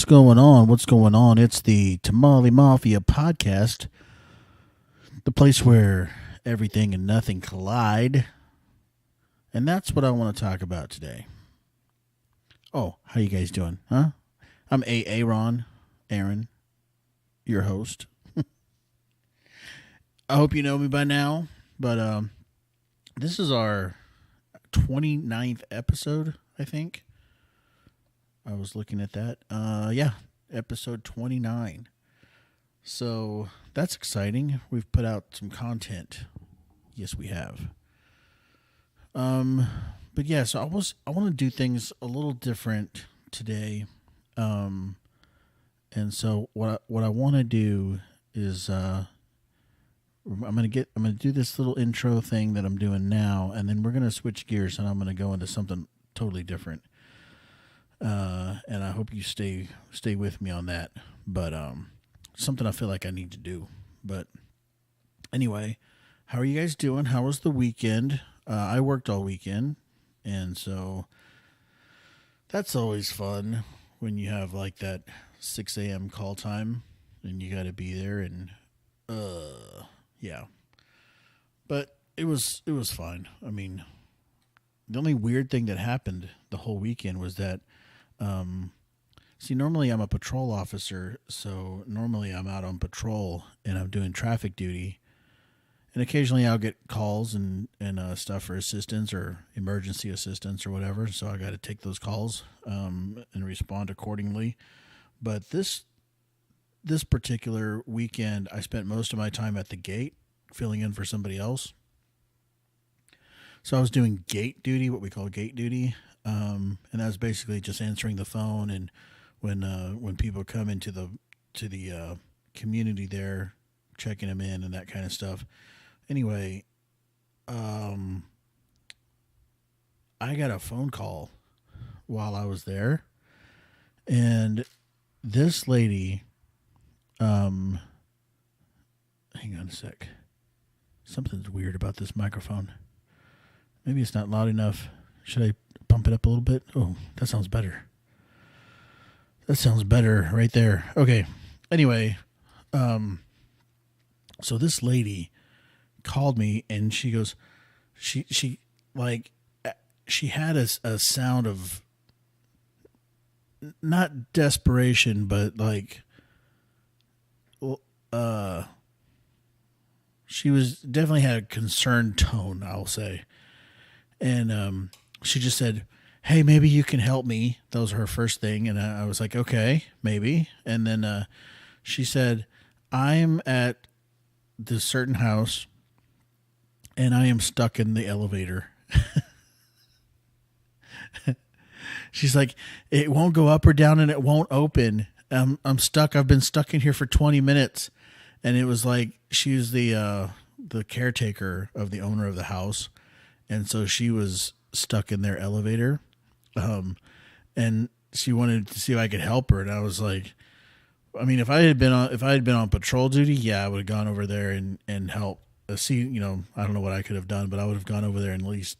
going on? What's going on? It's the Tamale Mafia podcast, the place where everything and nothing collide. And that's what I want to talk about today. Oh, how you guys doing? Huh? I'm Aaron, your host. I hope you know me by now, but this is our 29th episode, I think. I was looking at that. Yeah, episode 29. So that's exciting. We've put out some content. Yes, we have. But yeah, so I want to do things a little different today. And so what I want to do is I'm gonna do this little intro thing that I'm doing now, and then we're gonna switch gears, and I'm gonna go into something totally different. And I hope you stay with me on that. But something I feel like I need to do. But anyway, how are you guys doing? How was the weekend? I worked all weekend, and so that's always fun when you have like that 6 a.m. call time, and you got to be there. And yeah, but it was fine. I mean, the only weird thing that happened the whole weekend was that. See, normally I'm a patrol officer, so normally I'm out on patrol and I'm doing traffic duty, and occasionally I'll get calls and stuff for assistance or emergency assistance or whatever. So I got to take those calls and respond accordingly. But this particular weekend, I spent most of my time at the gate filling in for somebody else. So I was doing gate duty, what we call gate duty. And that's basically just answering the phone, and when people come into the community there, checking them in and that kind of stuff. Anyway, I got a phone call while I was there, and this lady, hang on a sec. Something's weird about this microphone. Maybe it's not loud enough. Should I bump it up a little bit? Oh, that sounds better. That sounds better right there. Okay. Anyway, so this lady called me, and she goes, she had a sound of not desperation, but like, she was definitely had a concerned tone, I'll say. And she just said, "Hey, maybe you can help me." That was her first thing. And I was like, okay, maybe. And then she said, "I'm at this certain house, and I am stuck in the elevator." She's like, "It won't go up or down, and it won't open. I'm stuck. I've been stuck in here for 20 minutes. And it was like, she was the caretaker of the owner of the house. And so she was stuck in their elevator, and she wanted to see if I could help her. And I was like, I mean, if I had been on patrol duty, yeah, I would have gone over there and helped. See, I don't know what I could have done, but I would have gone over there and at least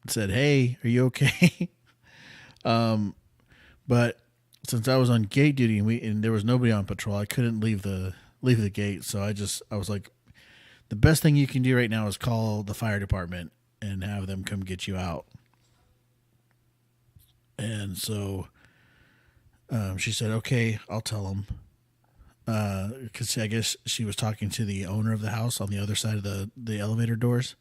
said, "Hey, are you okay?" But since I was on gate duty and there was nobody on patrol, I couldn't leave the gate. So I was like, the best thing you can do right now is call the fire department and have them come get you out. And so she said, "Okay, I'll tell them." Because I guess she was talking to the owner of the house on the other side of the elevator doors.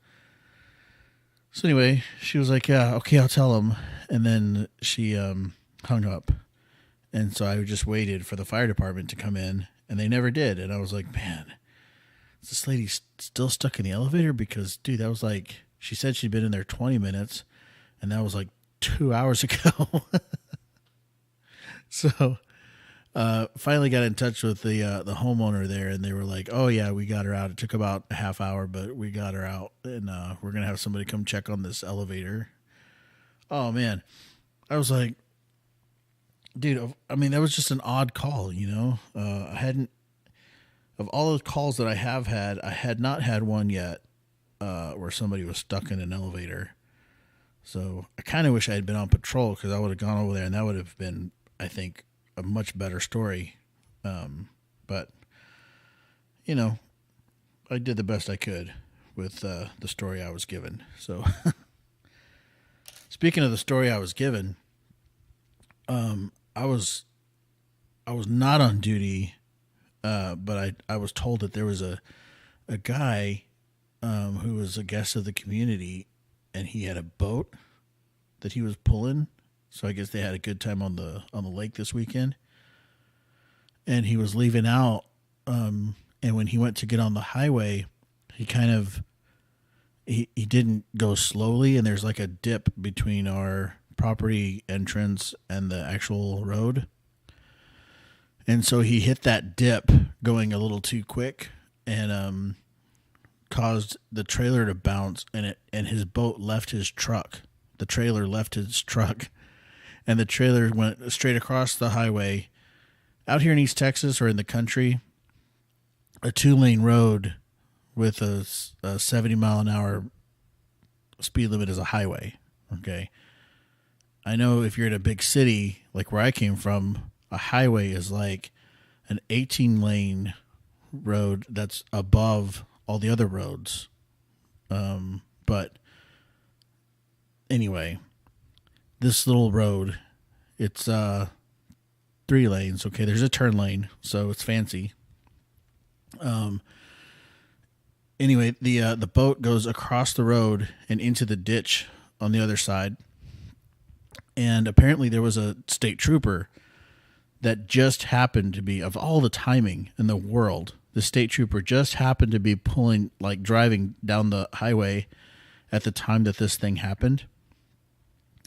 So anyway, she was like, "Yeah, okay, I'll tell them." And then she hung up. And so I just waited for the fire department to come in, and they never did. And I was like, man, is this lady still stuck in the elevator? Because, dude, that was like, she said she'd been in there 20 minutes, and that was like 2 hours ago. So finally got in touch with the homeowner there, and they were like, "Oh, yeah, we got her out. It took about a half hour, but we got her out, and we're going to have somebody come check on this elevator." Oh, man. I was like, dude, I mean, that was just an odd call, I hadn't, of all those calls that I have had, I had not had one yet where somebody was stuck in an elevator. So I kind of wish I had been on patrol, because I would have gone over there, and that would have been, I think, a much better story. But you know, I did the best I could with the story I was given. So, speaking of the story I was given, I was not on duty, but I was told that there was a guy who was a guest of the community, and he had a boat that he was pulling. So I guess they had a good time on the lake this weekend. And he was leaving out, and when he went to get on the highway, he kind of he didn't go slowly, and there's like a dip between our property entrance and the actual road. And so he hit that dip going a little too quick, and caused the trailer to bounce, and his boat left his truck. The trailer left his truck, and the trailer went straight across the highway. Out here in East Texas or in the country, a 2-lane road with a 70-mile-an-hour speed limit is a highway. Okay, I know if you're in a big city like where I came from, a highway is like an 18-lane road that's above all the other roads. But anyway, this little road, it's 3 lanes. Okay, there's a turn lane, so it's fancy. Anyway, the boat goes across the road and into the ditch on the other side. And apparently there was a state trooper that just happened to be, of all the timing in the world, the state trooper just happened to be driving down the highway at the time that this thing happened.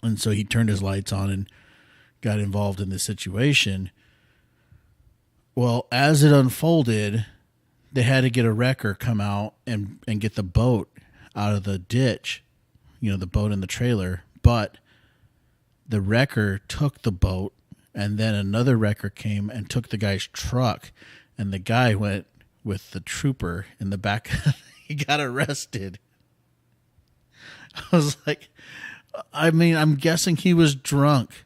And so he turned his lights on and got involved in the situation. Well, as it unfolded, they had to get a wrecker come out and get the boat out of the ditch, the boat and the trailer. But the wrecker took the boat, and then another wrecker came and took the guy's truck, and the guy went with the trooper in the back. He got arrested. I was like, I'm guessing he was drunk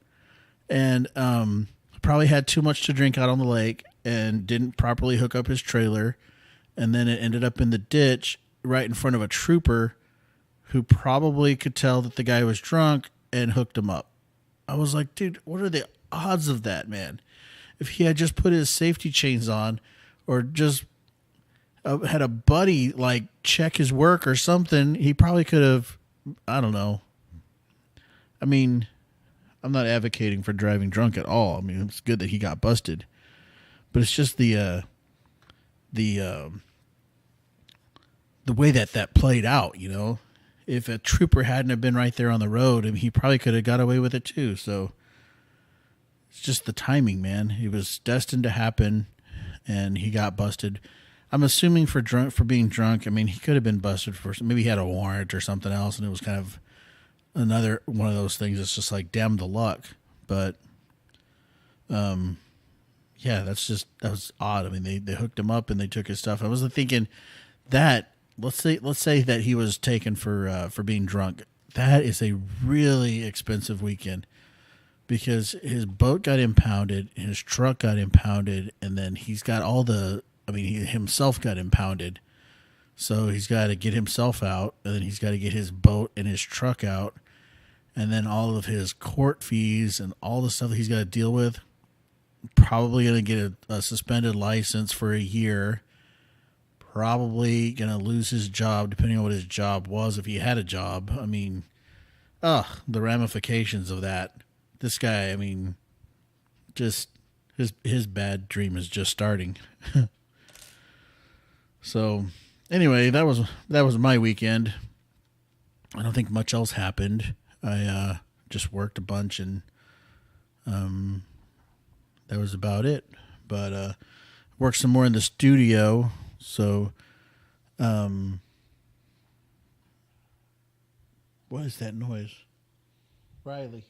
and probably had too much to drink out on the lake and didn't properly hook up his trailer. And then it ended up in the ditch right in front of a trooper who probably could tell that the guy was drunk and hooked him up. I was like, dude, what are the odds of that, man? If he had just put his safety chains on or just had a buddy check his work or something, he probably could have, I don't know. I mean, I'm not advocating for driving drunk at all. I mean, it's good that he got busted, but it's just the way that played out. If a trooper hadn't have been right there on the road, he probably could have got away with it too. So it's just the timing, man. It was destined to happen, and he got busted. I'm assuming for being drunk. I mean, he could have been busted for, maybe he had a warrant or something else, and it was kind of another one of those things. It's just like, damn the luck. But, yeah, that was odd. I mean, they hooked him up and they took his stuff. I was thinking that let's say that he was taken for being drunk. That is a really expensive weekend because his boat got impounded, his truck got impounded, and then he's got he himself got impounded. So he's got to get himself out, and then he's got to get his boat and his truck out, and then all of his court fees and all the stuff that he's got to deal with. Probably going to get a suspended license for a year. Probably going to lose his job, depending on what his job was, if he had a job. I mean, the ramifications of that. This guy, I mean, just his bad dream is just starting. So, anyway, that was my weekend. I don't think much else happened. I just worked a bunch, and that was about it. But worked some more in the studio. So, what is that noise? Riley,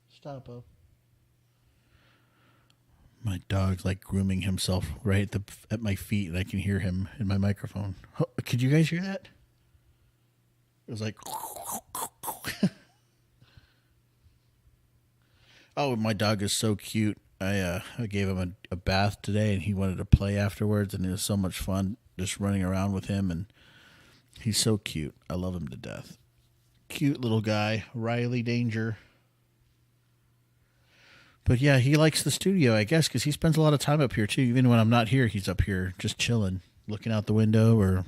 stop up. My dog's grooming himself right at my feet, and I can hear him in my microphone. Oh, could you guys hear that? It was like, oh, my dog is so cute. I gave him a bath today, and he wanted to play afterwards, and it was so much fun just running around with him, and he's so cute. I love him to death. Cute little guy, Riley Danger. But yeah, he likes the studio, I guess, because he spends a lot of time up here too. Even when I'm not here, he's up here just chilling, looking out the window or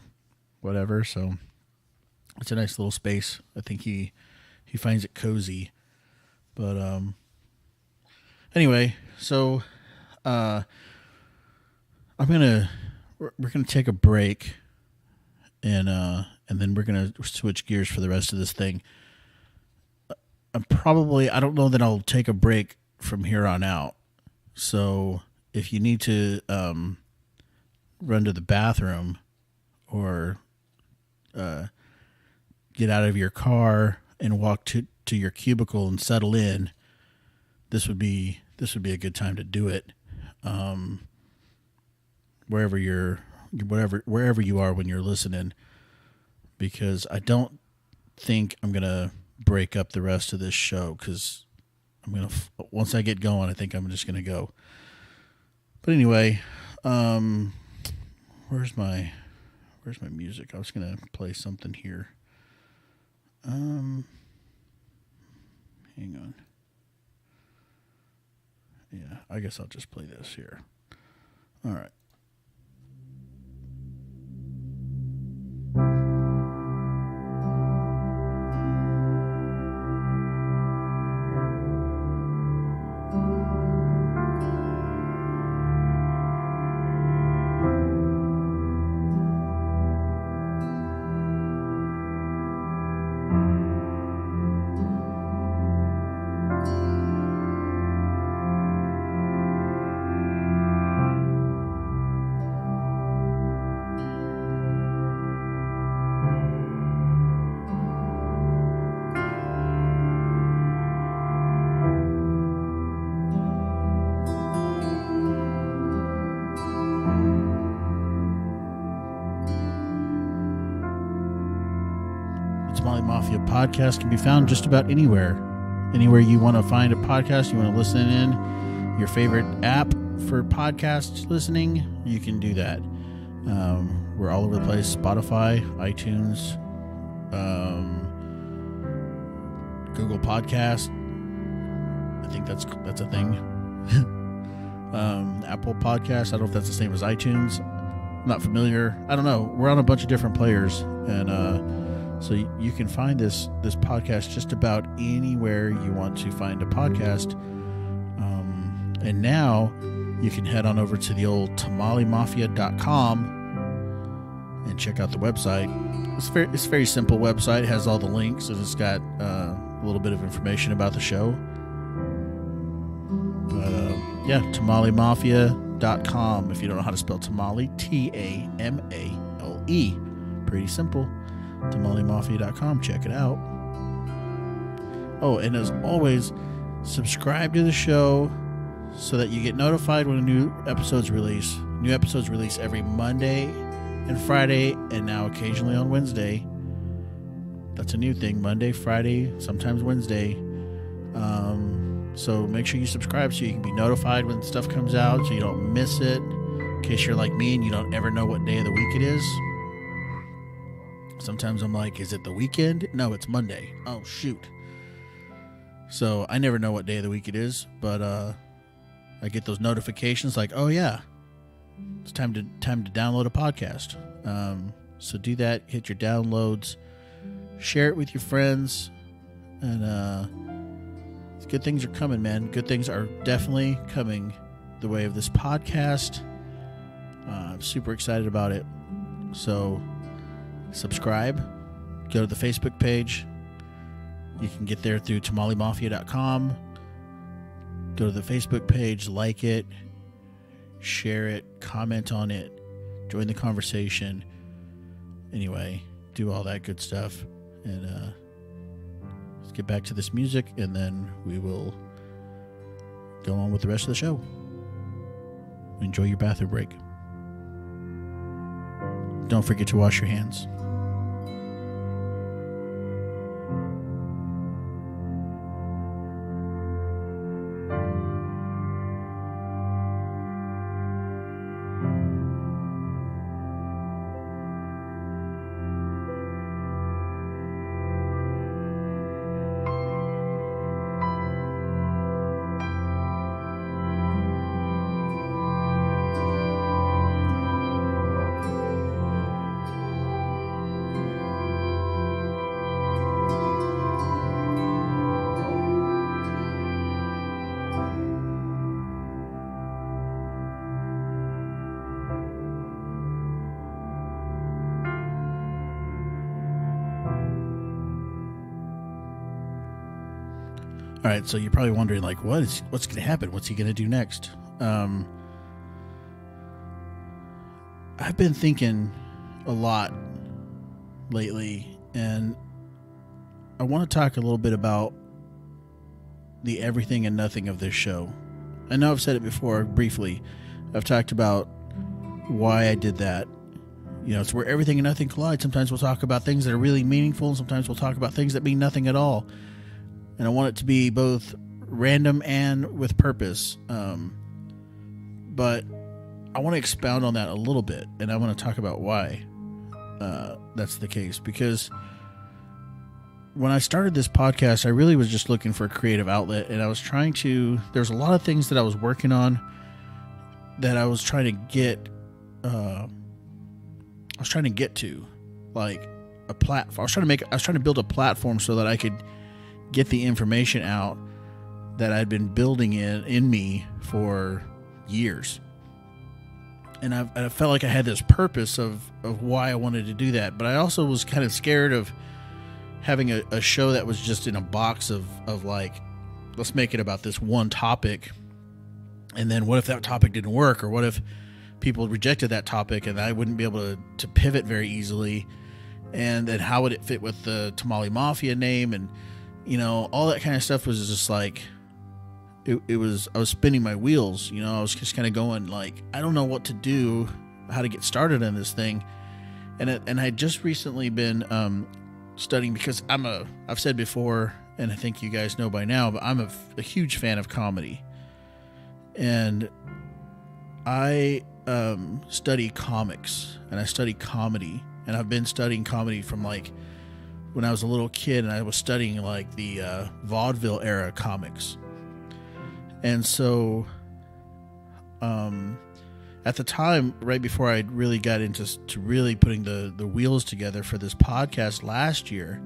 whatever. So it's a nice little space. I think he finds it cozy. But anyway, so we're gonna take a break, and then we're gonna switch gears for the rest of this thing. I don't know that I'll take a break from here on out. So if you need to run to the bathroom or get out of your car and walk to your cubicle and settle in, this would be a good time to do it. Wherever you are when you're listening, because I don't think I'm gonna break up the rest of this show, because once I get going, I think I'm just gonna go. But anyway, where's my music? I was gonna play something here. Hang on. Yeah, I guess I'll just play this here. All right. Mafia podcast can be found just about anywhere. Anywhere you want to find a podcast, you want to listen in, your favorite app for podcast listening, you can do that. We're all over the place: Spotify, iTunes, Google Podcast. I think that's a thing. Apple Podcast. I don't know if that's the same as iTunes. I'm not familiar. I don't know. We're on a bunch of different players, and so you can find this podcast just about anywhere you want to find a podcast. And now you can head on over to the old tamalimafia.com and check out the website. It's a very simple website. It has all the links, and it's got a little bit of information about the show. But yeah, tamalimafia.com. If you don't know how to spell tamale, Tamale. Pretty simple. tamalimafia.com. Check it out. Oh, and as always, subscribe to the show so that you get notified when a new episode's release. New episodes release every Monday and Friday, and now occasionally on Wednesday. That's a new thing: Monday, Friday, sometimes Wednesday. So make sure you subscribe so you can be notified when stuff comes out, so you don't miss it. In case you're like me and you don't ever know what day of the week it is. Sometimes I'm like, is it the weekend? No, it's Monday. Oh, shoot. So I never know what day of the week it is, but I get those notifications like, oh yeah, it's time to download a podcast. So do that. Hit your downloads. Share it with your friends. And good things are coming, man. Good things are definitely coming the way of this podcast. I'm super excited about it. So subscribe. Go to the Facebook page. You can get there through tamalimafia.com. Go to the Facebook page, like it, share it, comment on it, join the conversation. Anyway, do all that good stuff. And let's get back to this music, and then we will go on with the rest of the show. Enjoy your bathroom break. Don't forget to wash your hands. All right, so you're probably wondering, like, what's going to happen? What's he going to do next? I've been thinking a lot lately, and I want to talk a little bit about the everything and nothing of this show. I know I've said it before briefly. I've talked about why I did that. You know, it's where everything and nothing collide. Sometimes we'll talk about things that are really meaningful, and sometimes we'll talk about things that mean nothing at all. And I want it to be both random and with purpose. But I want to expound on that a little bit, and I want to talk about why that's the case. Because when I started this podcast, I really was just looking for a creative outlet, and I was trying to... There's a lot of things that I was working on that I was trying to get... I was trying to get to, like, a platform. I was trying to build a platform so that I could get the information out that I'd been building in me for years. And I felt like I had this purpose of why I wanted to do that. But I also was kind of scared of having a show that was just in a box of like, let's make it about this one topic. And then what if that topic didn't work? Or what if people rejected that topic and I wouldn't be able to pivot very easily? And then how would it fit with the Tamale Mafia name? And, you know, all that kind of stuff was just like, I was spinning my wheels. You know, I was just kind of going like, I don't know what to do, how to get started on this thing. And I just recently been studying, because I've said before, and I think you guys know by now, but I'm a huge fan of comedy. And I study comics, and I study comedy, and I've been studying comedy from like when I was a little kid, and I was studying like the vaudeville era comics. And so at the time, right before I really got into really putting the wheels together for this podcast last year,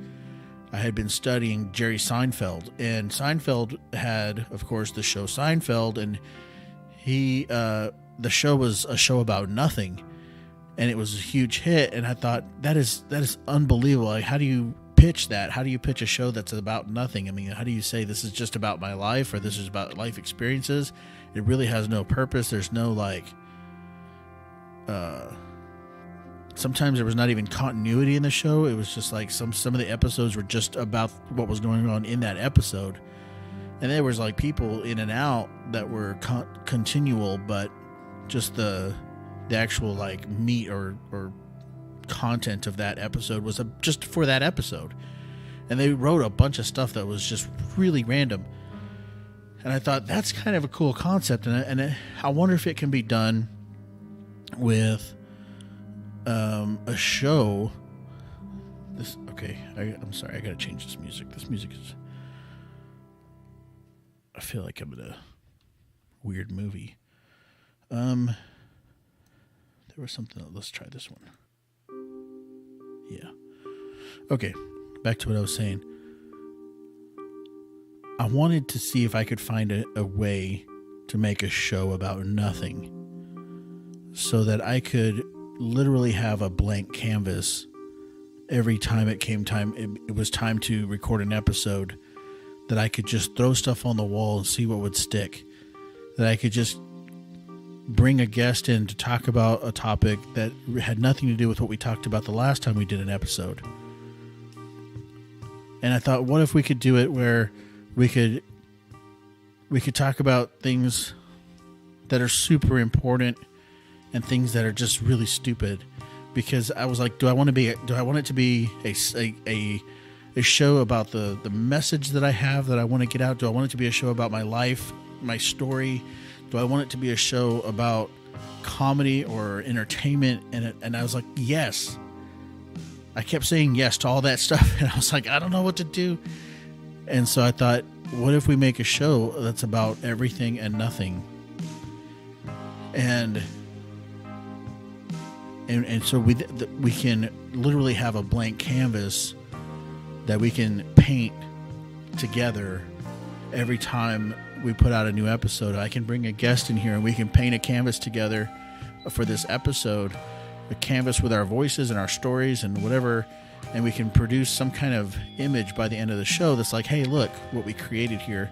I had been studying Jerry Seinfeld. And Seinfeld had, of course, the show Seinfeld, and the show was a show about nothing, and it was a huge hit. And I thought, that is unbelievable. Like, how do you pitch that? How do you pitch a show that's about nothing? I mean, how do you say this is just about my life, or this is about life experiences? It really has no purpose. There's no like, sometimes there was not even continuity in the show. It was just like some of the episodes were just about what was going on in that episode. And there was like people in and out that were continual, but just the actual like meat or content of that episode was just for that episode. And they wrote a bunch of stuff that was just really random. And I thought, that's kind of a cool concept. And I wonder if it can be done with a show. I'm sorry, I gotta change this music. This music is... I feel like I'm in a weird movie. There was something. Let's try this one. Yeah. Okay, back to what I was saying. I wanted to see if I could find a way to make a show about nothing, so that I could literally have a blank canvas every time it was time to record an episode, that I could just throw stuff on the wall and see what would stick, that I could just bring a guest in to talk about a topic that had nothing to do with what we talked about the last time we did an episode. And I thought, what if we could do it where we could talk about things that are super important and things that are just really stupid? Because I was like, do I want it to be a show about the message that I have that I want to get out? Do I want it to be a show about my life, my story? Do I want it to be a show about comedy or entertainment? And I was like, yes. I kept saying yes to all that stuff, and I was like, I don't know what to do. And so I thought, what if we make a show that's about everything and nothing? And so we can literally have a blank canvas that we can paint together every time we put out a new episode. I can bring a guest in here and we can paint a canvas together for this episode, a canvas with our voices and our stories and whatever and we can produce some kind of image by the end of the show that's like, hey, look what we created here.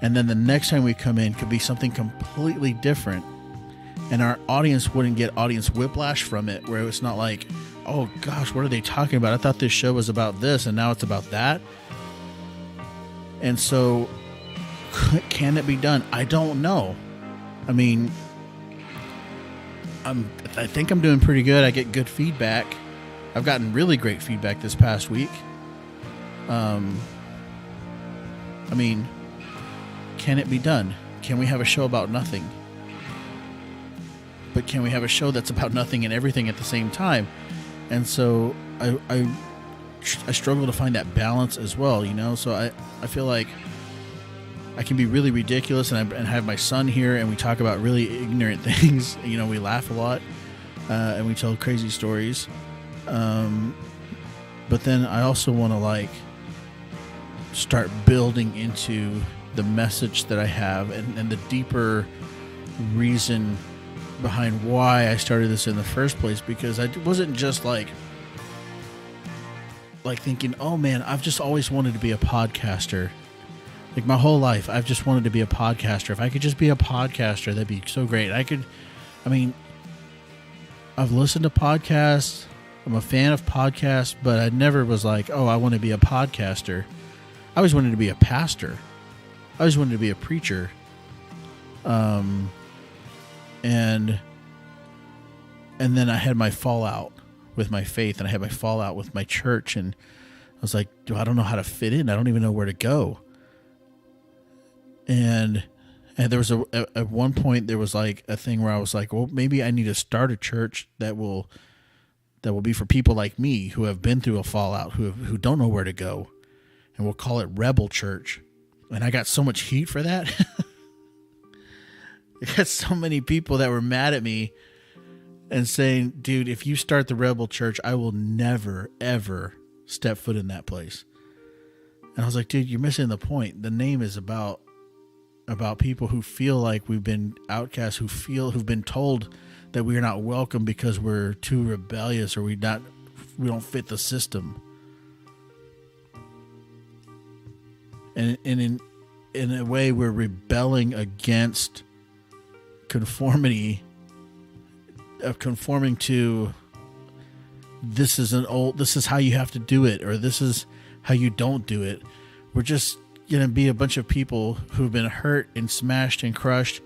And then the next time we come in could be something completely different, and our audience wouldn't get audience whiplash from it, where it's not like, oh gosh, what are they talking about? I thought this show was about this and now it's about that. And so can it be done? I don't know. I mean, I think I'm doing pretty good. I get good feedback. I've gotten really great feedback this past week. I mean, can it be done? Can we have a show about nothing? But can we have a show that's about nothing and everything at the same time? And so I struggle to find that balance as well, you know? So I feel like I can be really ridiculous, and have my son here, and we talk about really ignorant things. You know, we laugh a lot, and we tell crazy stories. But then I also want to like start building into the message that I have, and the deeper reason behind why I started this in the first place, because I wasn't just like thinking, oh man, I've just always wanted to be a podcaster. Like my whole life, I've just wanted to be a podcaster. If I could just be a podcaster, that'd be so great. I've listened to podcasts. I'm a fan of podcasts, but I never was like, oh, I want to be a podcaster. I always wanted to be a pastor. I always wanted to be a preacher. And then I had my fallout with my faith, and I had my fallout with my church, and I was like, I don't know how to fit in. I don't even know where to go. And there was at one point there was like a thing where I was like, well, maybe I need to start a church that will be for people like me who have been through a fallout, who don't know where to go, and we'll call it Rebel Church. And I got so much heat for that. I got so many people that were mad at me and saying, dude, if you start the Rebel Church, I will never, ever step foot in that place. And I was like, dude, you're missing the point. The name is about people who feel like we've been outcasts, who've been told that we are not welcome because we're too rebellious, or we don't fit the system. And in a way, we're rebelling against conformity, of conforming to this is how you have to do it, or this is how you don't do it. We're just going to be a bunch of people who've been hurt and smashed and crushed,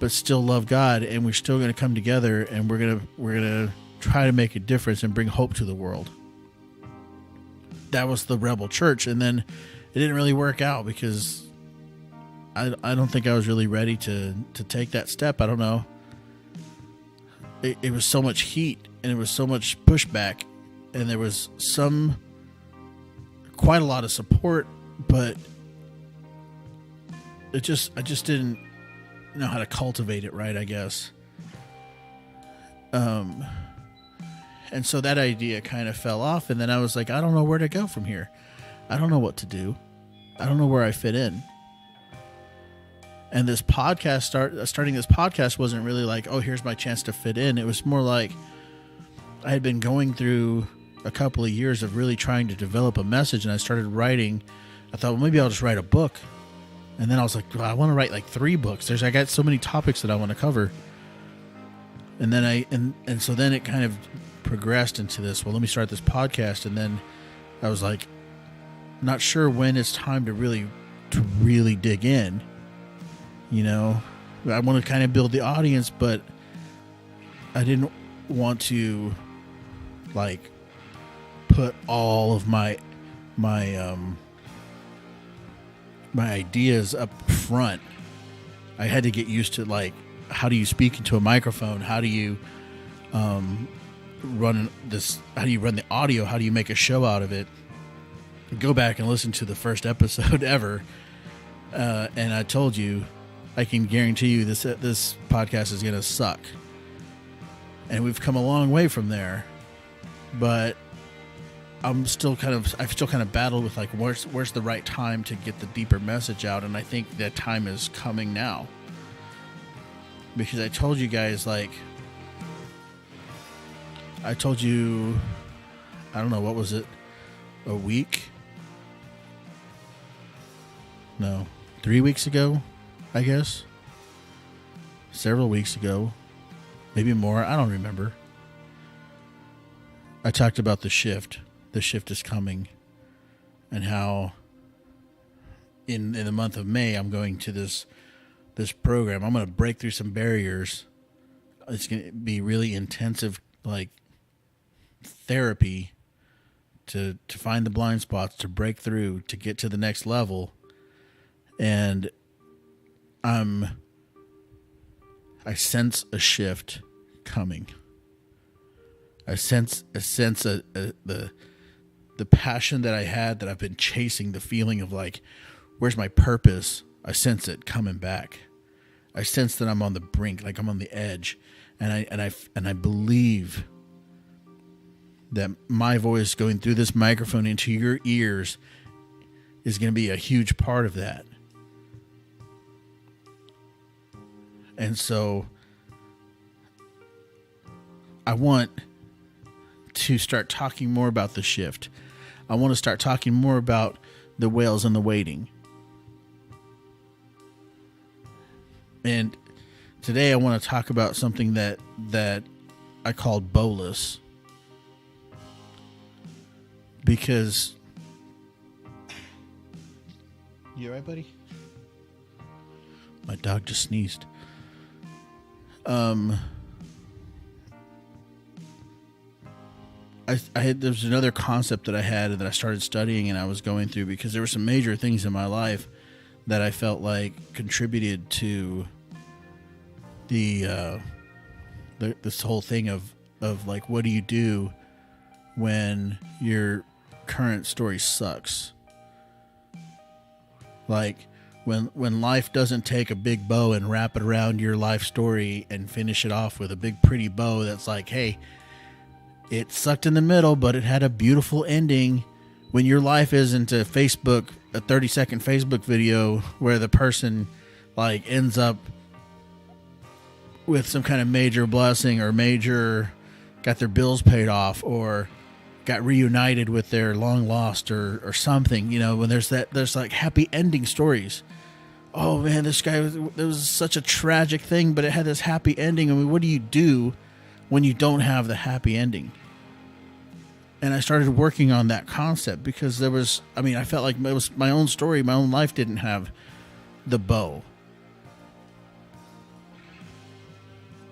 but still love God, and we're still going to come together, and we're going to try to make a difference and bring hope to the world. That was the Rebel Church, and then it didn't really work out because I don't think I was really ready to take that step. I don't know. It was so much heat, and it was so much pushback, and there was quite a lot of support, but I just didn't know how to cultivate it right, I guess. And so that idea kind of fell off, and then I was like, I don't know where to go from here. I don't know what to do. I don't know where I fit in. And this podcast, starting this podcast wasn't really like, oh, here's my chance to fit in. It was more like I had been going through a couple of years of really trying to develop a message, and I started writing. I thought, well, maybe I'll just write a book. And then I was like, well, I want to write like 3 books. I got so many topics that I want to cover. And then so then it kind of progressed into this, well, let me start this podcast. And then I was like, not sure when it's time to really dig in. You know, I want to kind of build the audience, but I didn't want to like put all of my ideas up front. I had to get used to like, how do you speak into a microphone? How do you run this? How do you run the audio? How do you make a show out of it? Go back and listen to the first episode ever. And I told you, I can guarantee you this podcast is going to suck. And we've come a long way from there, but I've still kind of battled with like, where's the right time to get the deeper message out. And I think that time is coming now, because I told you guys, like, I told you I don't know, what was it? A week? No, 3 weeks ago, I guess. Several weeks ago. Maybe more. I don't remember. I talked about the shift. The shift is coming. And how in the month of May, I'm going to this program. I'm going to break through some barriers. It's going to be really intensive, like, therapy to find the blind spots, to break through, to get to the next level. And I sense a shift coming. I sense the passion that I had, that I've been chasing, the feeling of like, where's my purpose? I sense it coming back. I sense that I'm on the brink, like I'm on the edge, and I believe that my voice going through this microphone into your ears is going to be a huge part of that. And so I want to start talking more about the shift. I want to start talking more about the whales and the waiting. And today I want to talk about something that I called Bowless. Because... You alright, buddy? My dog just sneezed. There's another concept that I had that I started studying and I was going through, because there were some major things in my life that I felt like contributed to this whole thing of like, what do you do when your current story sucks? Like, when life doesn't take a big bow and wrap it around your life story and finish it off with a big pretty bow that's like, hey, it sucked in the middle, but it had a beautiful ending. When your life isn't a 30-second Facebook video where the person like ends up with some kind of major blessing, or got their bills paid off, or got reunited with their long lost or something, when there's like happy ending stories. Oh man, there was such a tragic thing, but it had this happy ending. I mean, what do you do when you don't have the happy ending? And I started working on that concept because I felt like it was my own story. My own life didn't have the bow.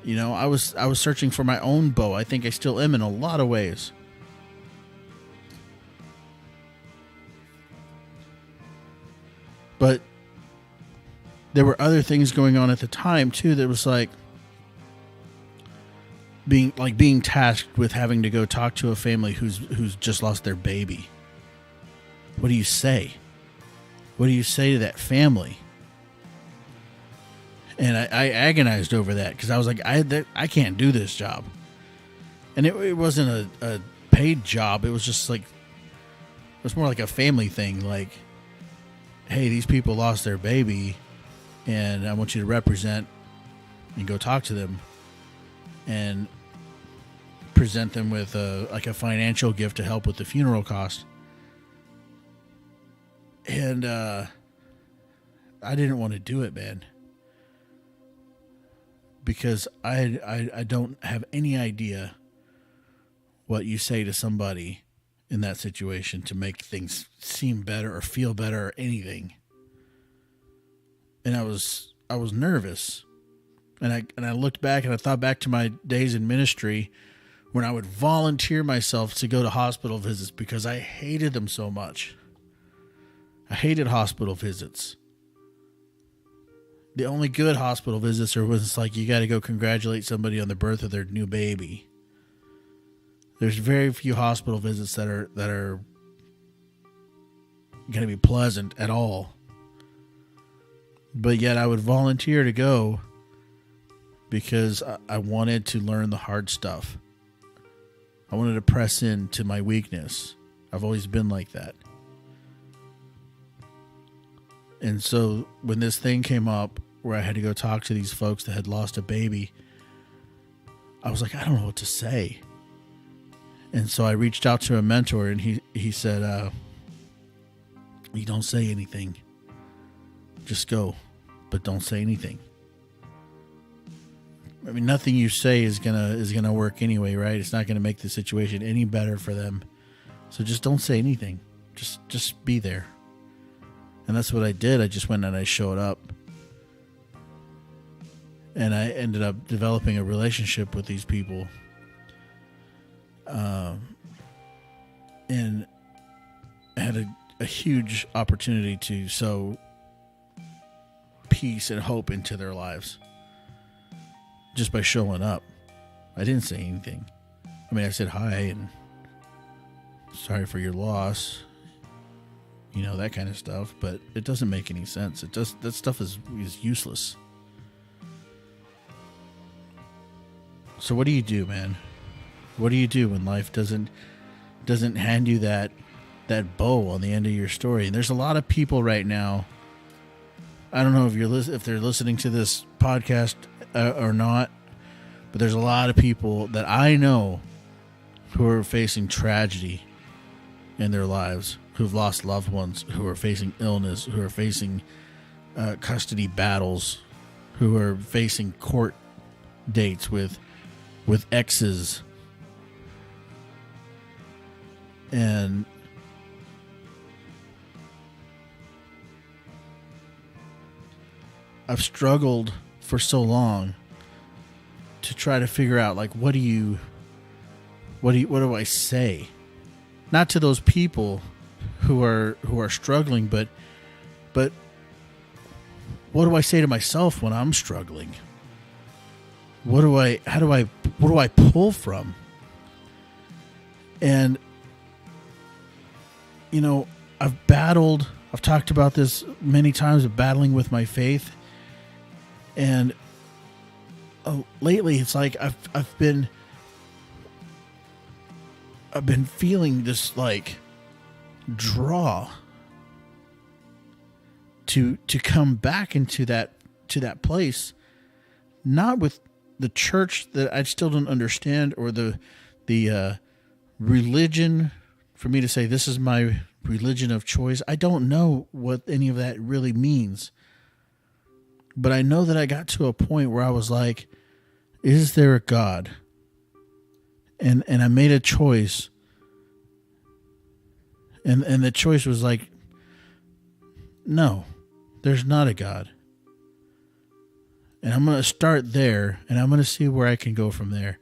I was searching for my own bow. I think I still am in a lot of ways. But there were other things going on at the time too that was like being tasked with having to go talk to a family who's just lost their baby. What do you say? What do you say to that family? And I agonized over that because I was like, I can't do this job. And it wasn't a paid job. It was just like, it was more like a family thing. Like, hey, these people lost their baby, and I want you to represent and go talk to them and present them with a financial gift to help with the funeral cost. And I didn't want to do it, man, because I don't have any idea what you say to somebody in that situation to make things seem better or feel better or anything. And I was nervous. And I looked back and I thought back to my days in ministry when I would volunteer myself to go to hospital visits because I hated them so much. I hated hospital visits. The only good hospital visits are when it's like you got to go congratulate somebody on the birth of their new baby. There's very few hospital visits that are going to be pleasant at all. But yet I would volunteer to go because I wanted to learn the hard stuff. I wanted to press into my weakness. I've always been like that. And so when this thing came up where I had to go talk to these folks that had lost a baby, I was like, I don't know what to say. And so I reached out to a mentor, and he said, you don't say anything. Just go, but don't say anything. I mean, nothing you say is gonna work anyway, right? It's not gonna make the situation any better for them. So just don't say anything. Just be there. And that's what I did. I just went and I showed up. And I ended up developing a relationship with these people. And I had a huge opportunity to sow peace and hope into their lives just by showing up. I didn't say anything. I mean, I said hi and sorry for your loss, that kind of stuff, but it doesn't make any sense. That stuff is useless. So what do you do, man? What do you do when life doesn't hand you that bow on the end of your story? And there's a lot of people right now. I don't know if they're listening to this podcast or not, but there's a lot of people that I know who are facing tragedy in their lives, who've lost loved ones, who are facing illness, who are facing custody battles, who are facing court dates with exes. And I've struggled for so long to try to figure out, like, what do I say? Not to those people who are struggling, but what do I say to myself when I'm struggling? What do I pull from? And I've talked about this many times, of battling with my faith. And lately it's like I've been feeling this, like, draw to come back into that place, not with the church that I still don't understand, or the religion, for me to say this is my religion of choice. I don't know what any of that really means. But I know that I got to a point where I was like, is there a God? And I made a choice. And the choice was like, no, there's not a God. And I'm going to start there, and I'm going to see where I can go from there.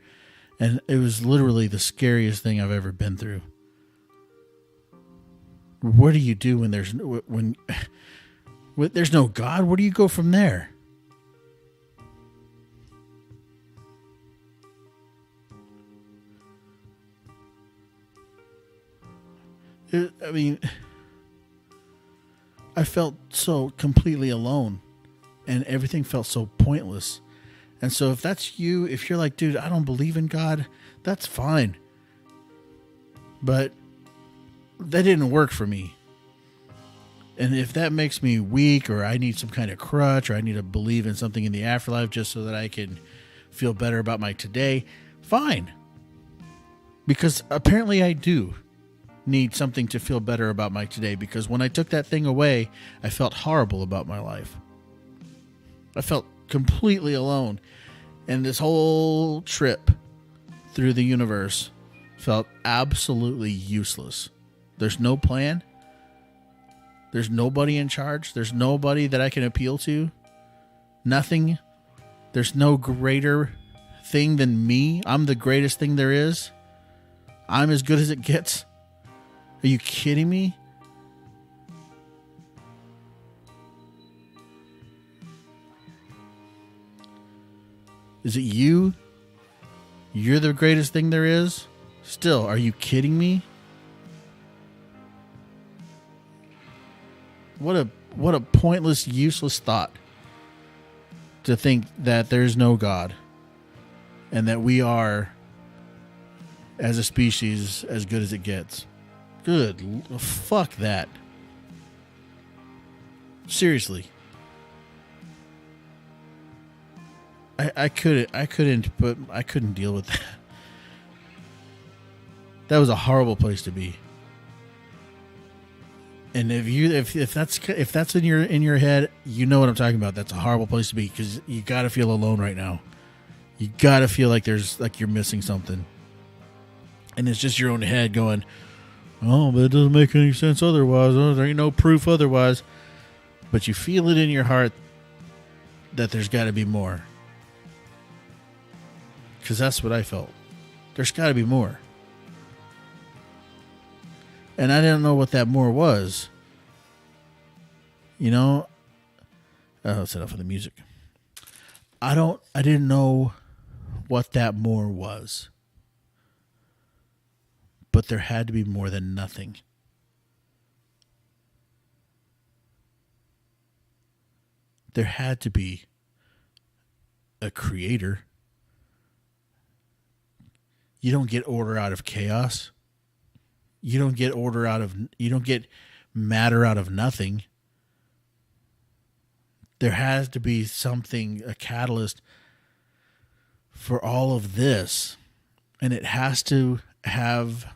And it was literally the scariest thing I've ever been through. What do you do when there's no God? Where do you go from there? I mean, I felt so completely alone, and everything felt so pointless. And so if that's you, if you're like, dude, I don't believe in God, that's fine. But that didn't work for me. And if that makes me weak, or I need some kind of crutch, or I need to believe in something in the afterlife just so that I can feel better about my today, fine. Because apparently I do need something to feel better about my today, because when I took that thing away, I felt horrible about my life. I felt completely alone. And this whole trip through the universe felt absolutely useless. There's no plan. There's nobody in charge. There's nobody that I can appeal to. Nothing. There's no greater thing than me. I'm the greatest thing there is. I'm as good as it gets. Are you kidding me? Is it you? You're the greatest thing there is? Still, are you kidding me? What a pointless, useless thought to think that there's no God and that we are, as a species, as good as it gets. Fuck that. Seriously. I couldn't deal with that. That was a horrible place to be. And if that's in your head, you know what I'm talking about. That's a horrible place to be, because you got to feel alone right now. You got to feel like you're missing something, and it's just your own head going, "Oh, but it doesn't make any sense otherwise. Oh, there ain't no proof otherwise." But you feel it in your heart that there's got to be more, because that's what I felt. There's got to be more. And I didn't know what that more was. You know? That's enough of the music. I didn't know what that more was. But there had to be more than nothing. There had to be a creator. You don't get order out of chaos. You don't get matter out of nothing. There has to be something, a catalyst for all of this. And it has to have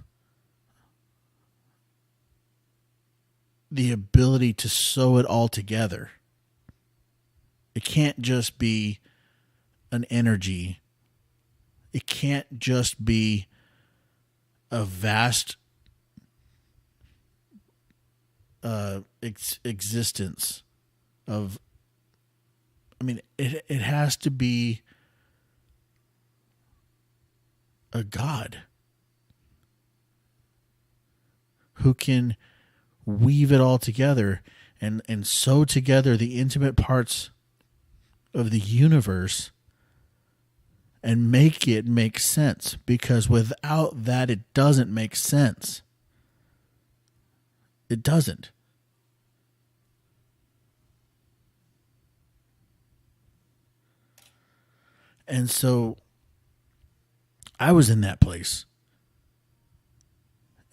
the ability to sew it all together. It can't just be an energy. It can't just be a vast existence of, it has to be a God who can weave it all together and sew together the intimate parts of the universe and make it make sense, because without that, it doesn't make sense. It doesn't. And so I was in that place.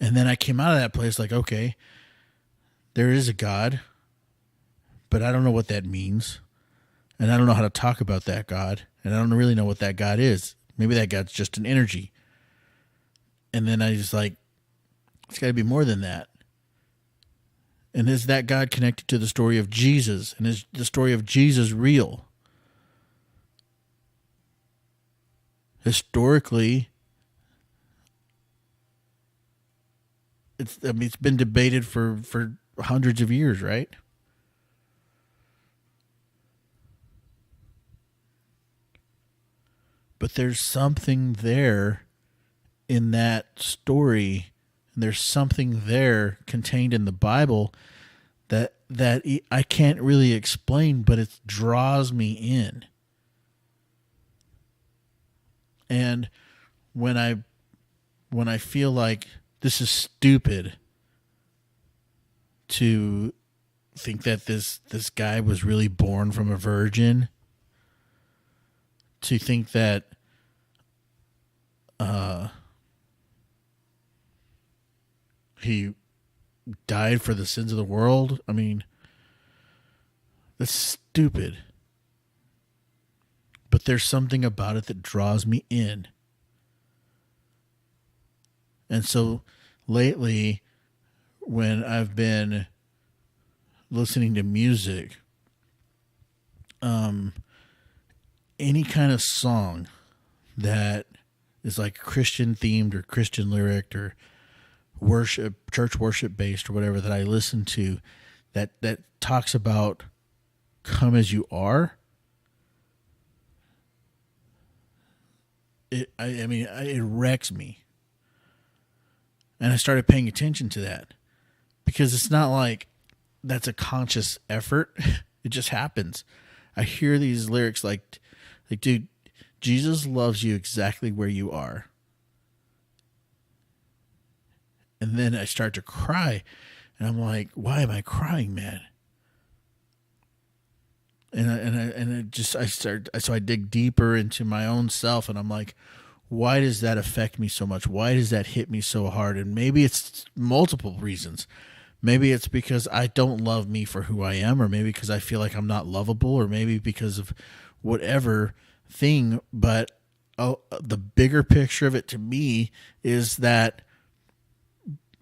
And then I came out of that place like, okay, there is a God, but I don't know what that means. And I don't know how to talk about that God. And I don't really know what that God is. Maybe that God's just an energy. And then I was like, it's got to be more than that. And is that God connected to the story of Jesus? And is the story of Jesus real? Historically, it's been debated for hundreds of years, right? But there's something there in that story. There's something there contained in the Bible that I can't really explain, but it draws me in. And when I feel like this is stupid to think that this guy was really born from a virgin, to think that he died for the sins of the world, that's stupid. But there's something about it that draws me in. And so lately, when I've been listening to music, any kind of song that is like Christian themed or Christian lyric or church worship based or whatever that I listen to, that talks about come as you are, it wrecks me. And I started paying attention to that, because it's not like that's a conscious effort. It just happens. I hear these lyrics like, dude, Jesus loves you exactly where you are. And then I start to cry, and I'm like, why am I crying, man? So I dig deeper into my own self, and I'm like, why does that affect me so much? Why does that hit me so hard? And maybe it's multiple reasons. Maybe it's because I don't love me for who I am, or maybe because I feel like I'm not lovable, or maybe because of whatever thing. But the bigger picture of it to me is that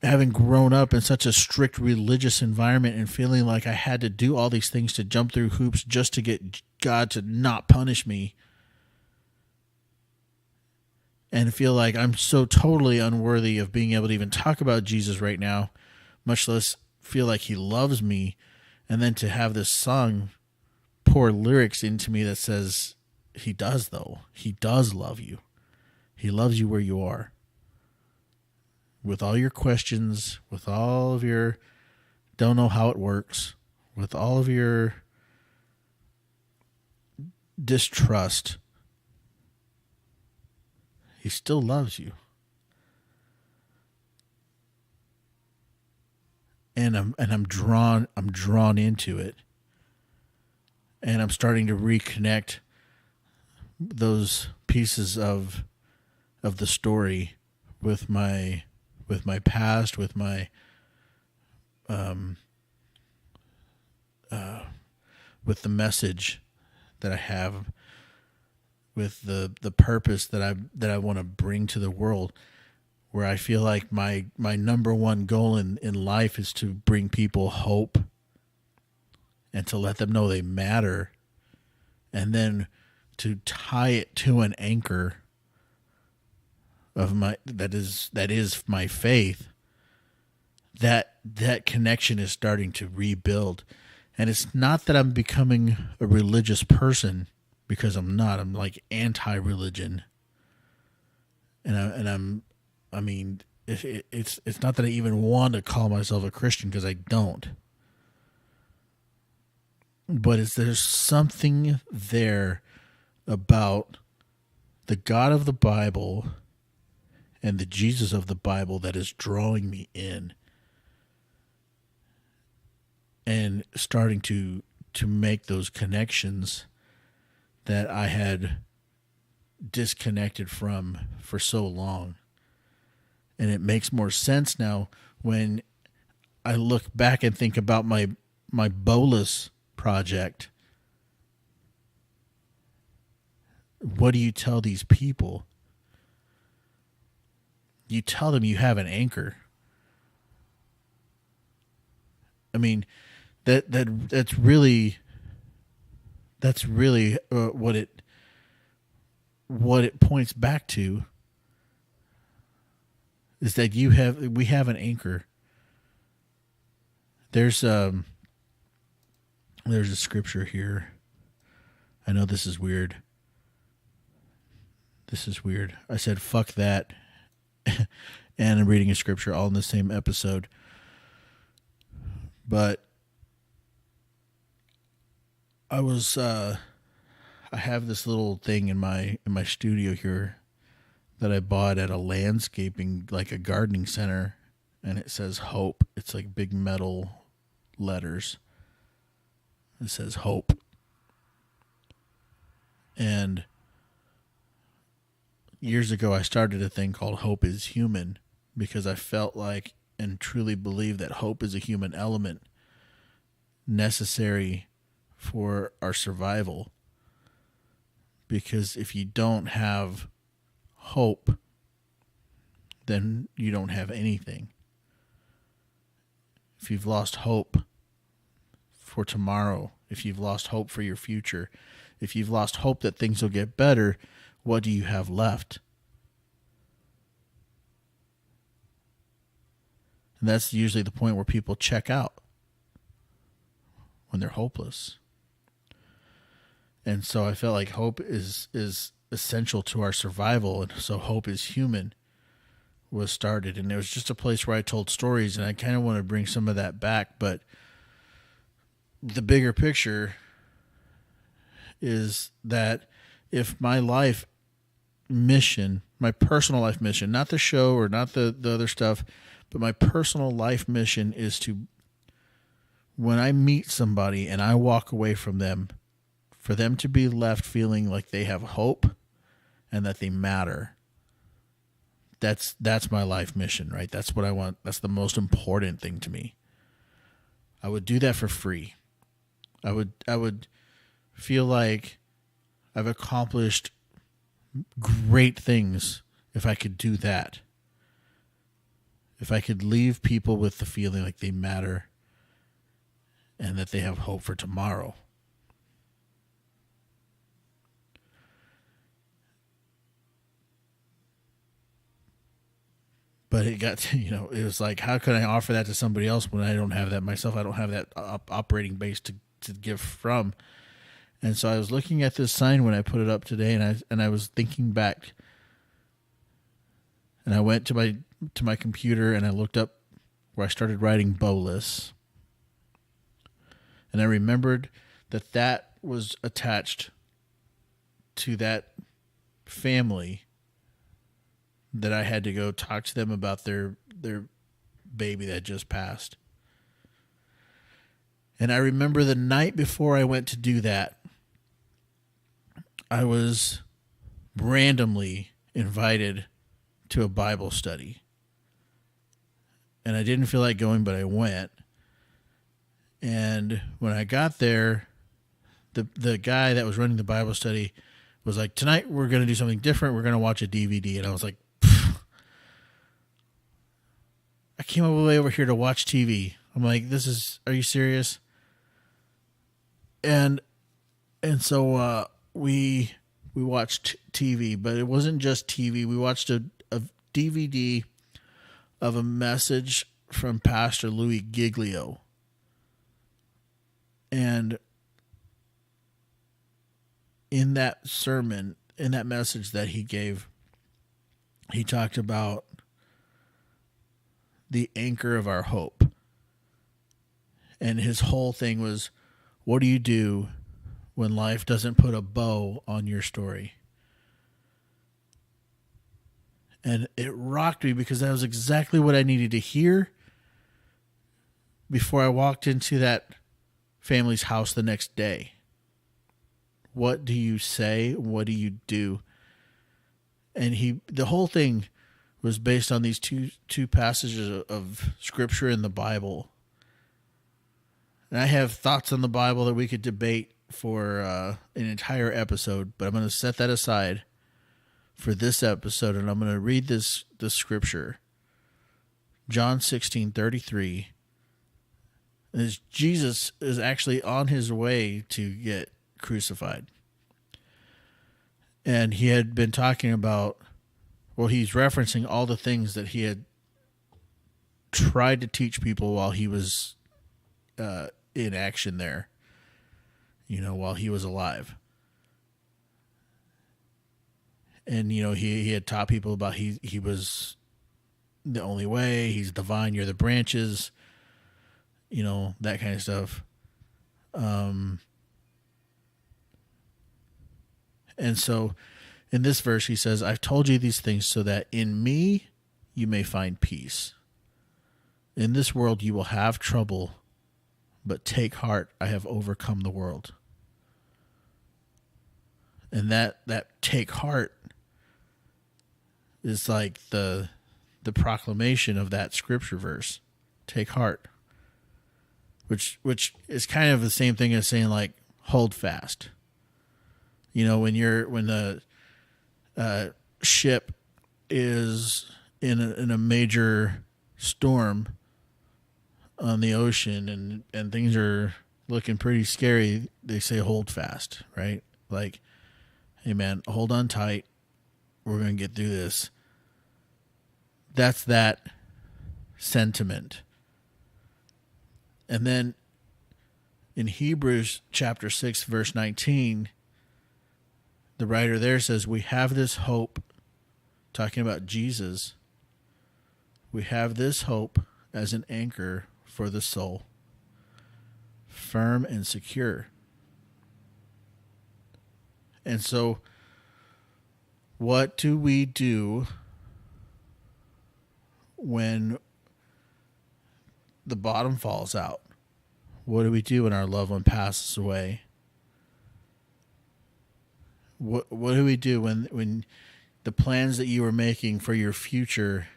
having grown up in such a strict religious environment and feeling like I had to do all these things to jump through hoops just to get God to not punish me, and feel like I'm so totally unworthy of being able to even talk about Jesus right now, much less feel like he loves me. And then to have this song pour lyrics into me that says he does, though. He does love you. He loves you where you are. With all your questions, with all of your don't know how it works, with all of your distrust, he still loves you. And I'm drawn into it. And I'm starting to reconnect those pieces of the story with my past, with my with the message that I have, with the purpose that I want to bring to the world, where I feel like my number one goal in life is to bring people hope and to let them know they matter, and then to tie it to an anchor of that is my faith. That connection is starting to rebuild. And it's not that I'm becoming a religious person, because I'm not. I'm like anti-religion. I mean, it's not that I even want to call myself a Christian, because I don't. But there's something there about the God of the Bible and the Jesus of the Bible that is drawing me in, and starting to make those connections that I had disconnected from for so long. And it makes more sense now when I look back and think about my Bowless project. What do you tell these people? You tell them you have an anchor. I mean, that's really what it points back to, is that we have an anchor. There's a scripture here. I know this is weird. I said fuck that, and I'm reading a scripture all in the same episode. But I have this little thing in my studio here that I bought at a landscaping, like a gardening center, and it says hope. It's like big metal letters. It says hope. And years ago I started a thing called Hope is Human, because I felt like and truly believe that hope is a human element necessary for our survival. Because if you don't have hope, then you don't have anything. If you've lost hope for tomorrow, if you've lost hope for your future, if you've lost hope that things will get better, what do you have left? And that's usually the point where people check out, when they're hopeless. And so I felt like hope is essential to our survival. And so Hope is Human was started. And it was just a place where I told stories, and I kind of want to bring some of that back. But the bigger picture is that if my life mission, my personal life mission, not the show or not the other stuff, but my personal life mission is to, when I meet somebody and I walk away from them, for them to be left feeling like they have hope and that they matter. That's my life mission, right? That's what I want. That's the most important thing to me. I would do that for free. I would feel like I've accomplished great things if I could do that. if I could leave people with the feeling like they matter and that they have hope for tomorrow. But it got to, it was like, how could I offer that to somebody else when I don't have that myself? I don't have that operating base to give from. And so I was looking at this sign when I put it up today, and I was thinking back. And I went to my computer and I looked up where I started writing Bowless. And I remembered that was attached to that family that I had to go talk to them about their baby that just passed. And I remember the night before I went to do that, I was randomly invited to a Bible study. And I didn't feel like going, but I went. And when I got there, the guy that was running the Bible study was like, tonight we're going to do something different. We're going to watch a DVD. And I was like, I came all the way over here to watch TV. I'm like, are you serious? And so we watched TV, but it wasn't just TV. We watched a DVD of a message from Pastor Louis Giglio. And in that sermon, in that message that he gave, he talked about the anchor of our hope. And his whole thing was, what do you do when life doesn't put a bow on your story? And it rocked me because that was exactly what I needed to hear before I walked into that family's house the next day. What do you say? What do you do? And the whole thing was based on these two passages of scripture in the Bible. And I have thoughts on the Bible that we could debate for an entire episode, but I'm going to set that aside for this episode, and I'm going to read this scripture. John 16:33. As Jesus is actually on his way to get crucified. And he had been talking about, he's referencing all the things that he had tried to teach people while he was in action there, while he was alive. And, he had taught people about he was the only way, he's the vine, you're the branches, that kind of stuff. And so in this verse, he says, I've told you these things so that in me you may find peace. In this world you will have trouble, but take heart, I have overcome the world. And that take heart is like the proclamation of that scripture verse. Take heart. Which is kind of the same thing as saying, like, hold fast. When the ship is in a major storm on the ocean and things are looking pretty scary, they say hold fast, right? Like, hey man, hold on tight. We're going to get through this. That's that sentiment. And then in Hebrews chapter 6, verse 19, the writer there says, we have this hope, talking about Jesus. We have this hope as an anchor for the soul, firm and secure. And so, what do we do when the bottom falls out? What do we do when our loved one passes away? What do we do when the plans that you were making for your future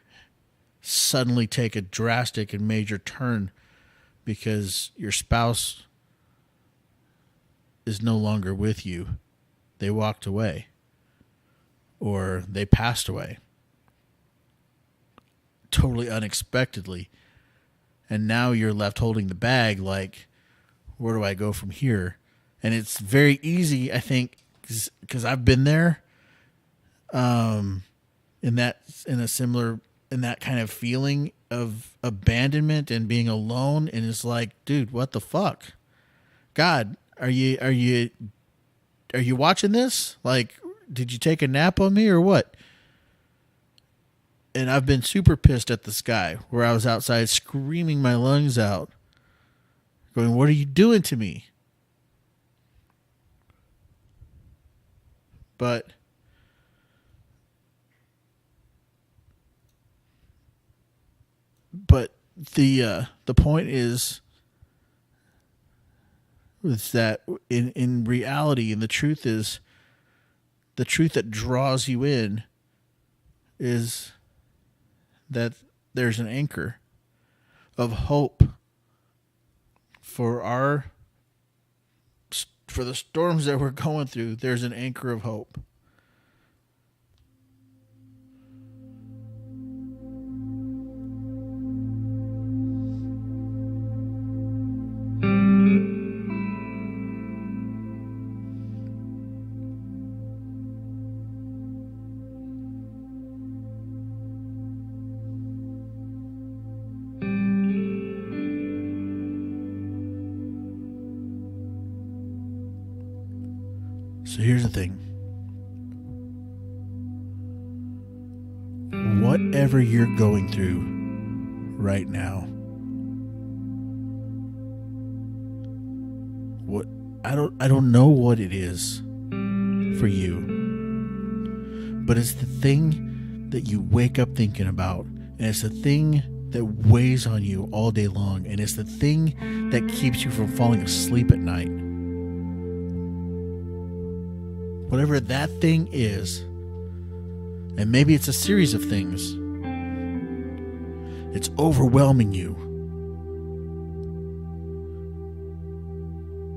suddenly take a drastic and major turn because your spouse is no longer with you? They walked away or they passed away. totally unexpectedly. And now you're left holding the bag like, where do I go from here? And it's very easy, I think, because I've been there in that kind of feeling of abandonment and being alone. And it's like, dude, what the fuck? God, are you watching this? Like, did you take a nap on me or what? And I've been super pissed at the sky where I was outside screaming my lungs out, going, what are you doing to me? But the point is that in reality, and the truth that draws you in is that there's an anchor of hope for the storms that we're going through. There's an anchor of hope. So here's the thing. Whatever you're going through right now, I don't know what it is for you, but it's the thing that you wake up thinking about, and it's the thing that weighs on you all day long, and it's the thing that keeps you from falling asleep at night. Whatever that thing is, and maybe it's a series of things, it's overwhelming you.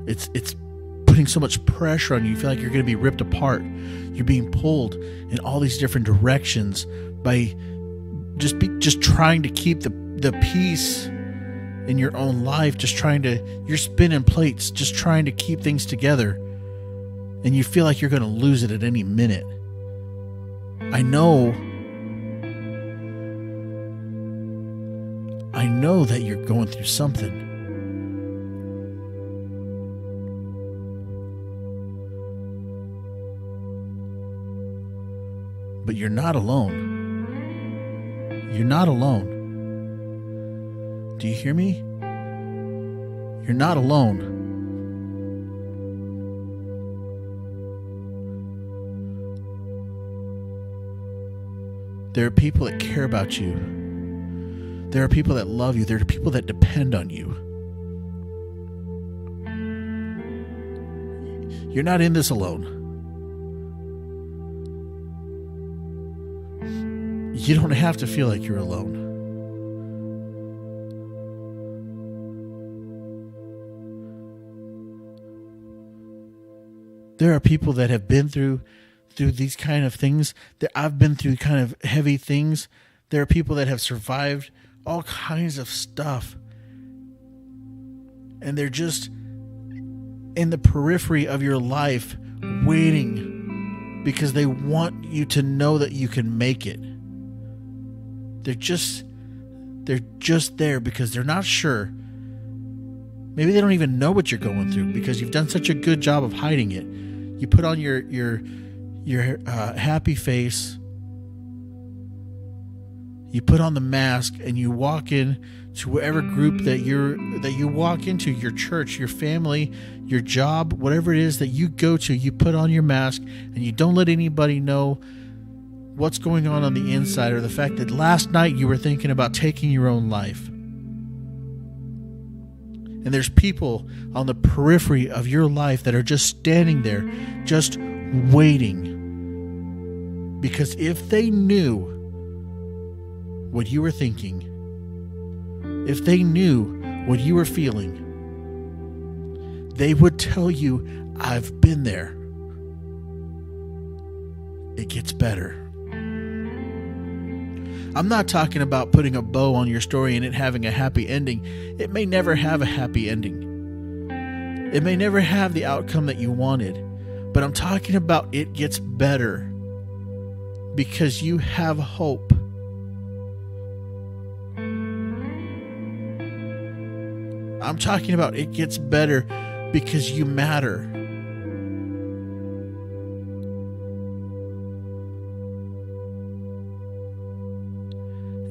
It's putting so much pressure on you. You feel like you're going to be ripped apart. You're being pulled in all these different directions by just trying to keep the peace in your own life. You're spinning plates, just trying to keep things together. And you feel like you're going to lose it at any minute. I know that you're going through something. But you're not alone. You're not alone. Do you hear me? You're not alone. There are people that care about you. There are people that love you. There are people that depend on you. You're not in this alone. You don't have to feel like you're alone. There are people that have been through these kind of things, that I've been through kind of heavy things. There are people that have survived all kinds of stuff, and they're just in the periphery of your life waiting because they want you to know that you can make it. They're just there because they're not sure. Maybe they don't even know what you're going through because you've done such a good job of hiding it. You put on your happy face. You put on the mask and you walk in to whatever group that you walk into, your church, your family, your job, whatever it is that you go to. You put on your mask and you don't let anybody know what's going on the inside, or the fact that last night you were thinking about taking your own life. And there's people on the periphery of your life that are just standing there, just waiting. Because if they knew what you were thinking, if they knew what you were feeling, they would tell you, I've been there. It gets better. I'm not talking about putting a bow on your story and it having a happy ending. It may never have a happy ending. It may never have the outcome that you wanted. But I'm talking about it gets better because you have hope. I'm talking about it gets better because you matter.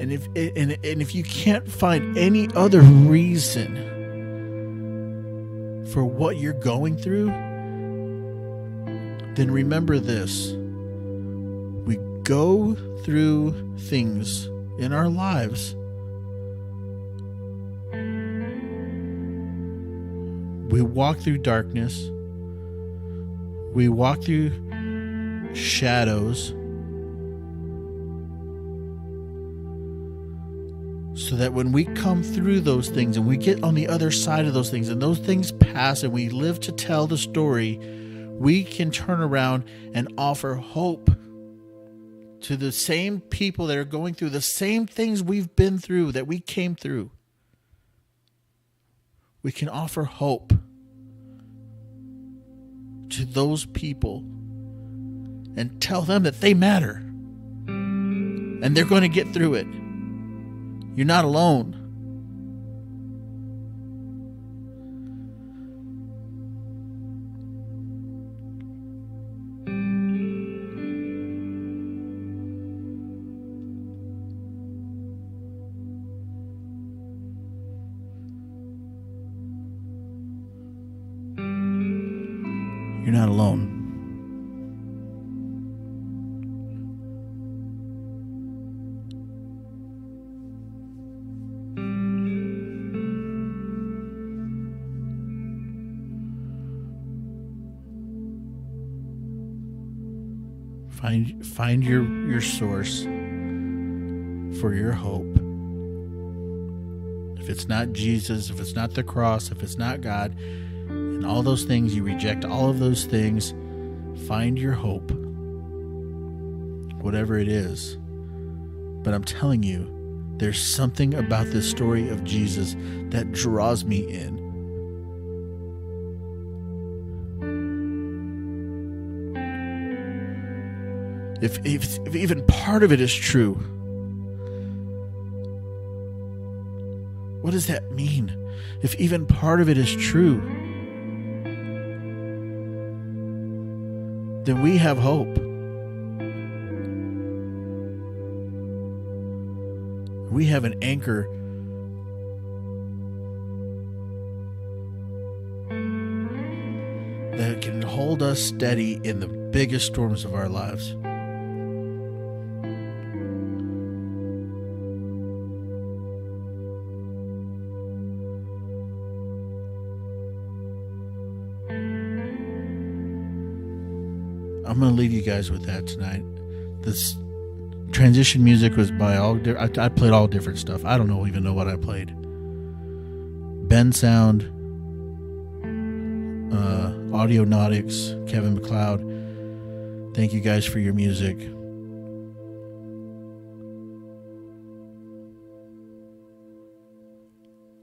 And if you can't find any other reason for what you're going through, then remember this. We go through things in our lives. We walk through darkness. We walk through shadows. So that when we come through those things and we get on the other side of those things and those things pass and we live to tell the story, we can turn around and offer hope to the same people that are going through the same things we've been through, that we came through. We can offer hope to those people and tell them that they matter and they're going to get through it. You're not alone. You're not alone. Find your source for your hope. If it's not Jesus, if it's not the cross, if it's not God, and all those things, you reject all of those things, find your hope, whatever it is. But I'm telling you, there's something about this story of Jesus that draws me in. If even part of it is true, what does that mean? If even part of it is true, then we have hope. We have an anchor that can hold us steady in the biggest storms of our lives. I'm going to leave you guys with that tonight. This transition music was by I played all different stuff. I don't even know what I played. Ben Sound, Audionautics, Kevin MacLeod. Thank you guys for your music.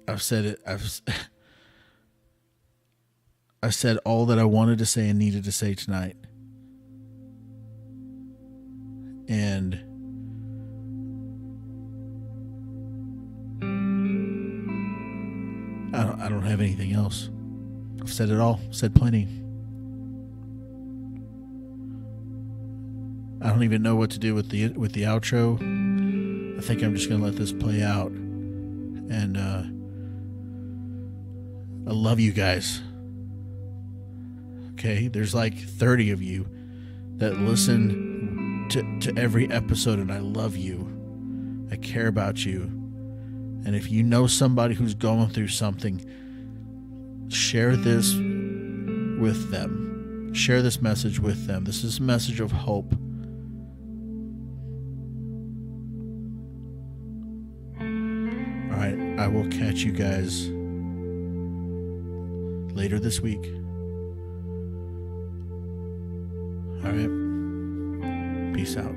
I've said it. I said all that I wanted to say and needed to say tonight. And I don't have anything else. I've said it all. Said plenty. I don't even know what to do with the outro. I think I'm just gonna let this play out. And I love you guys. Okay, there's like 30 of you that listen to every episode, and I love you. I care about you. And if you know somebody who's going through something, share this with them. Share this message with them. This is a message of hope. All right, I will catch you guys later this week. All right. Peace out.